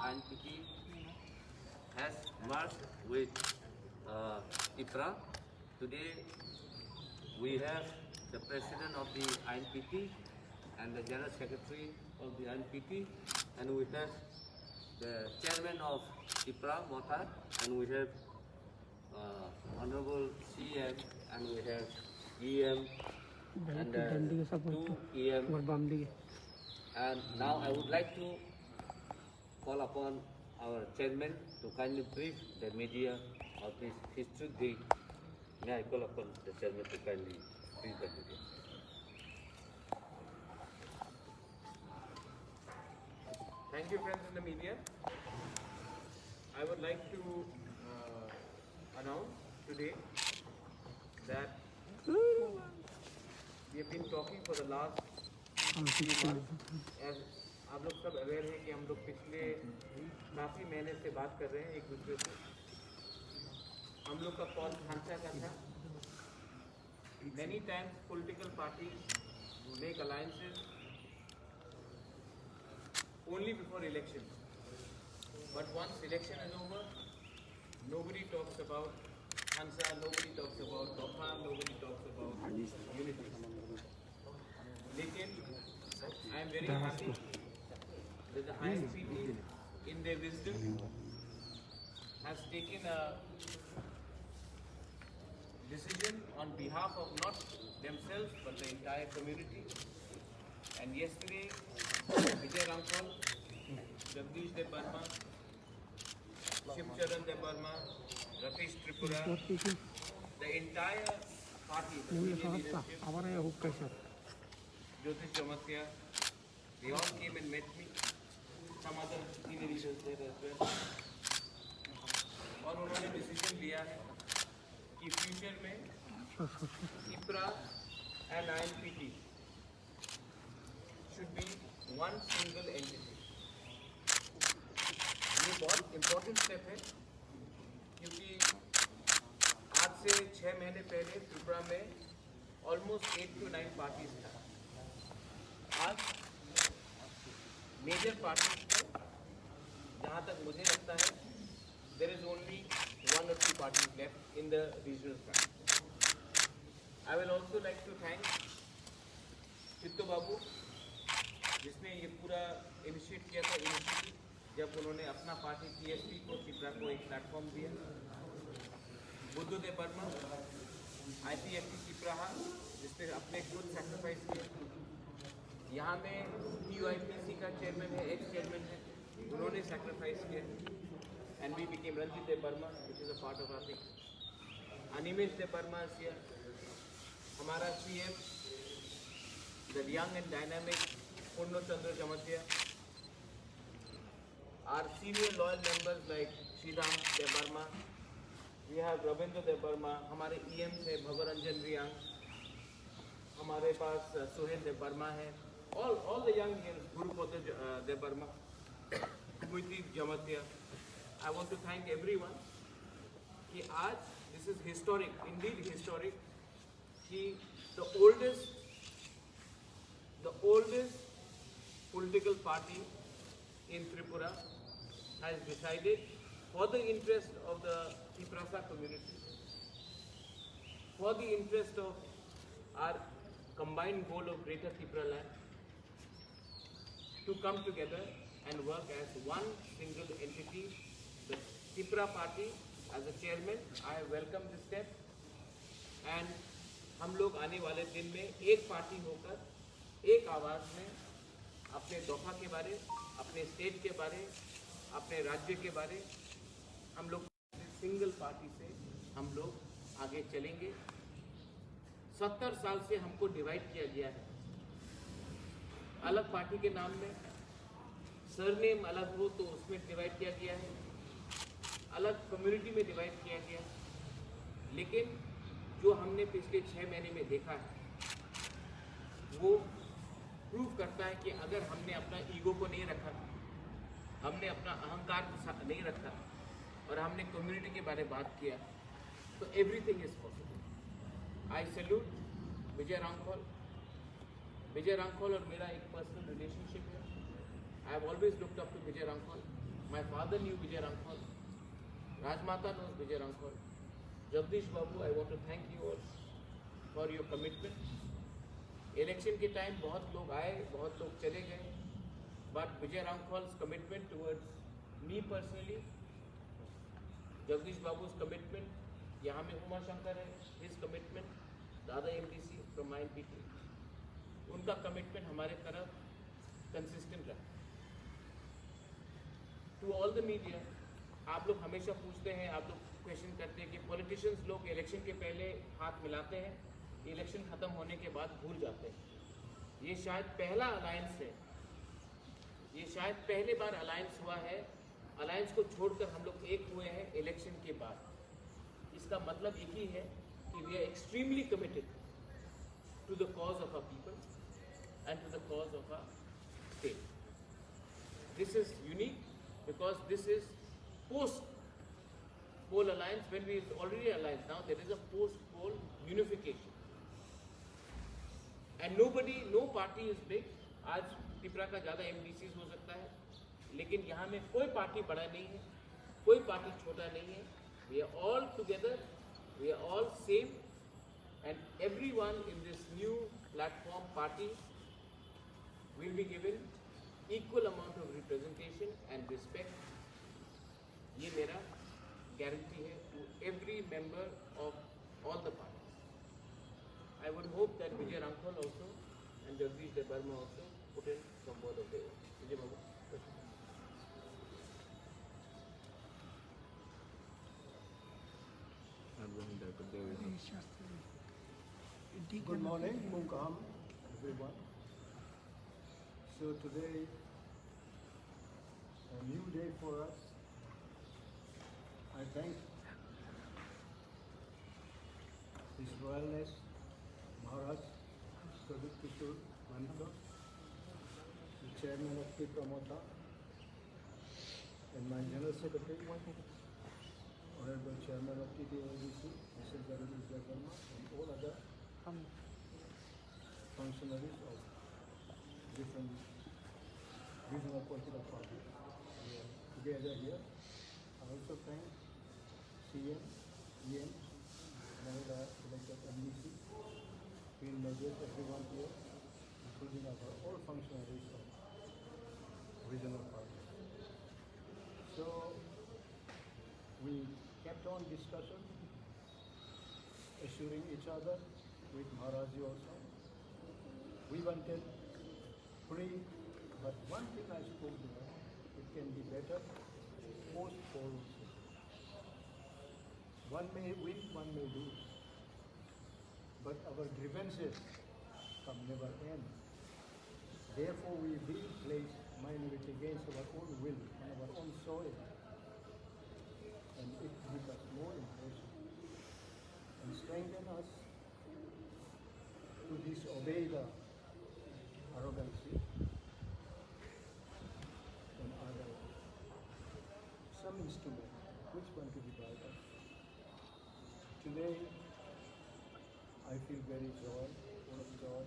INPT has merged with IPRA. Today we have the president of the INPT and the general secretary of the INPT, and we have the chairman of IPRA, Motar, and we have Honorable CM, and we have EM, and 2 EM. And now I would like to call upon our chairman to kindly brief the media of this History Day. May I call upon the chairman to kindly brief the media. Thank you, friends in the media. I would like to announce today that we have been talking for the last few months. As आप लोग सब aware हैं कि हम लोग पिछले काफ़ी महीने से बात कर रहे हैं एक दूसरे से. हम लोग का कॉल खांसा का था. Many times political parties make alliances only before elections. But once election is over, nobody talks about Hansa, nobody talks about Doha, nobody talks about unity. Lekin, I am very happy that the INPT, in their wisdom, has taken a decision on behalf of not themselves but the entire community. And yesterday, Vijay Ramphal, Jagdish De Burma, Shivcharan De Burma, Rakesh Tripura, the entire party, the senior leadership, Jyotish Jamatya, they all came and met me. Some other senior leaders there as well. और उन्होंने decision लिया है कि future में IPRA and INPT should be one single entity. ये बहुत important step है क्योंकि आज से 6 महीने पहले त्रिपुरा में ऑलमोस्ट 8 to 9 पार्टीज था. आज मेजर पार्टीज में जहाँ तक मुझे लगता है there is only 1 or 2 parties left in the regional front. I will also like to thank चित्तो बाबू जिसने ये पूरा इनिशिएट किया था इनिशिएटिव जब उन्होंने अपना पार्टी TSP को त्रिपुरा को एक प्लेटफॉर्म दिया. बुद्धू दे बर्मा IPFT त्रिपुरा जिसने अपने खुद सैक्रिफाइस किया. यहाँ में TUIPC का चेयरमैन है, एक्स चेयरमैन है, उन्होंने सैक्रिफाइस किया. And we became Ranjit De Burma, which is a part of our thing. Animesh De Burma is here. हमारा CM, the young and dynamic Purno Chandra Jamatya. Our senior loyal members like Sridham De Burma. We have Ravindra De Burma. हमारे EM से Bhavaranjan Riyang. हमारे पास Suhel De Burma है. All the young here, Gurupada De Burma, Muiti Jamatya. I want to thank everyone कि आज this is historic, indeed historic कि the oldest political party in Tripura has decided for the interest of the Triprasa community, for the interest of our combined goal of Greater Tripura land, to come together and work as one single entity. The Tripura party, as a chairman, I have welcomed this step, and हम लोग आने वाले दिन में एक party होकर एक आवाज़ में अपने दोफा के बारे, अपने स्टेट के बारे, अपने राज्य के बारे हम लोग सिंगल पार्टी से हम लोग आगे चलेंगे. 70 साल से हमको डिवाइड किया गया है अलग पार्टी के नाम में. सरनेम अलग हो तो उसमें डिवाइड किया गया है, अलग कम्युनिटी में डिवाइड किया गया. लेकिन जो हमने पिछले 6 महीने में देखा है वो प्रूव करता है कि अगर हमने अपना ईगो को नहीं रखा, हमने अपना अहंकार को नहीं रखा और हमने कम्युनिटी के बारे में बात किया तो everything is possible. I salute Vijay Ramphal. Vijay Ramphal और मेरा एक पर्सनल रिलेशनशिप है. I have always looked up to Vijay Ramphal. My father knew Vijay Rankhor. Rajmata knows Vijay Rankhor. Jagdish Babu, I want to thank you all for your commitment. Election के time बहुत लोग आए, बहुत लोग चले गए, but Vijay Ramkhol's commitment towards me personally, Jagdish Babu's commitment, यहाँ में उमा शंकर है, his commitment, दादा MDC from INPT, उनका commitment हमारे तरफ consistent रहा. To all the media, आप लोग हमेशा पूछते हैं, आप लोग क्वेश्चन करते हैं कि पॉलिटिशियंस लोग इलेक्शन के पहले हाथ मिलाते हैं, इलेक्शन खत्म होने के बाद भूल जाते हैं. ये शायद पहला अलायंस है, ये शायद पहले बार अलायंस हुआ है. अलायंस को छोड़कर हम लोग एक हुए हैं इलेक्शन के बाद. इसका मतलब एक ही है कि we are extremely committed to the cause of our people and to the cause of our state. This is unique because this is post-poll alliance. When we already alliance, now there is a post-poll unification. And nobody, no party is big. आज त्रिपुरा का ज़्यादा MDCs हो सकता है, लेकिन यहाँ में कोई पार्टी बड़ा नहीं है, कोई पार्टी छोटा नहीं है. We are all together, we are all same, and everyone in this new platform party will be given equal amount of representation and respect. ये मेरा guarantee है to every member of all the parties. I would hope that Vijay Rankhol also and Jagdish Debarma also put in some word of their own. Vijay Babu. Good morning, Mukam, everyone. So today, a new day for us. I thank His Royalness Maharaj Pradip Kishore Manika, the Chairman of Tripura Mota, and my General Secretary, Honorable Chairman of TTABC, Mr. Jagdish Debarma, and all other functionaries of different regional political parties. We are together here. I also thank CM, EM, and the elected MDC, Queen Majors, everyone here, including our all functionaries of regional parties. So we kept on discussion, assuring each other with Maharaji also. We wanted free, but one thing I spoke to her, it can be better post-poll. One may win, one may lose, but our grievances come never end. Therefore, we will place minority against our own will on our own soil, and it gives us more impression and strengthen us to disobey the arrogancy and other some instrument which one to be brighter. Today I feel very joy, full of joy,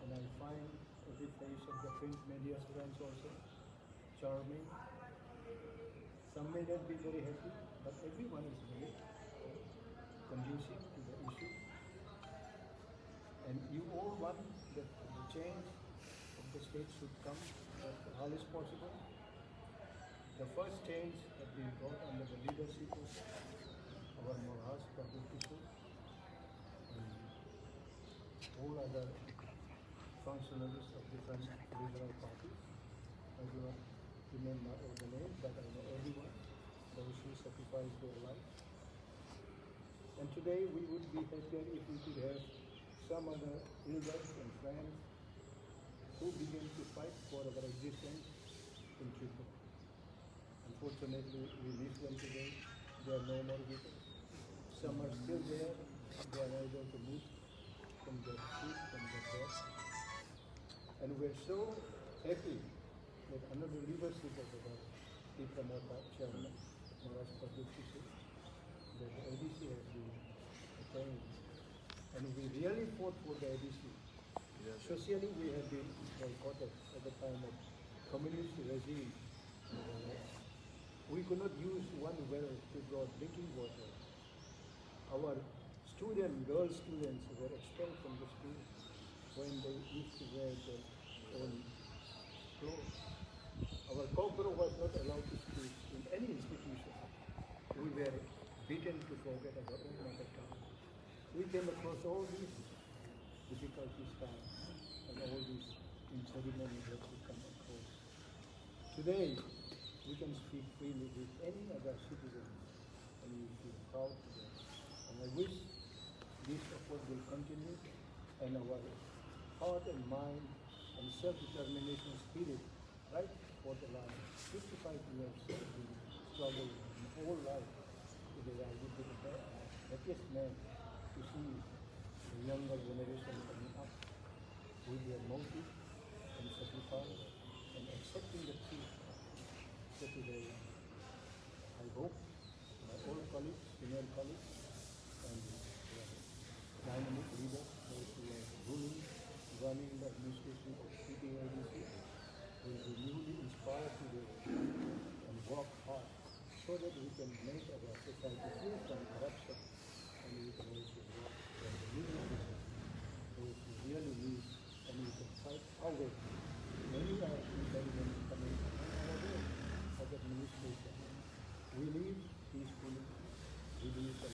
and I find every face of the print media friends also charming. Some may not be very happy, but everyone is very conducive to the issue. And you all want that the change of the state should come as early as possible. The first change has been brought under the leadership of our Maharaj Pradip Kishore and all other functionaries of different regional parties. I do not remember all the names, but I know everyone, those who sacrificed their lives. And today we would be happier if we could have some other elders and friends who began to fight for our existence in Tripura. Unfortunately, we miss them today. They are no more with us. Some are still there. They are able to move from their seat, from their bed. And we're so happy that under the leadership of our Tripura Mota Chairman, Maharaj Pradip Kishore, that the ADC has been attained. And we really fought for the ADC. Socially, we have been boycotted at the time of communist regime. could not use one well to draw drinking water. Our girl students were expelled from the school when they used to wear their own clothes. Our cockroach was not allowed to speak in any institution. We were beaten to forget our own mother tongue. We came across all these difficulties and all these ceremonies that we come across. Today, we can speak freely with any other citizens and we feel proud today. And I wish this effort will continue and our heart and mind and self-determination spirit right for the last 55 years of the struggle in whole life. Today I would be the happiest man to see the younger generation coming up with their motive and sacrifice and accepting the truth. So today I hope my old colleagues, senior colleagues, and dynamic leaders, those who are running the administration of CPIDC, will be newly inspired today and work hard so that we can make our society free from corruption and we can also work for the needy people, those who really need, and we can fight our way. Many are intelligent coming on our way as administration. We live peacefully, we live a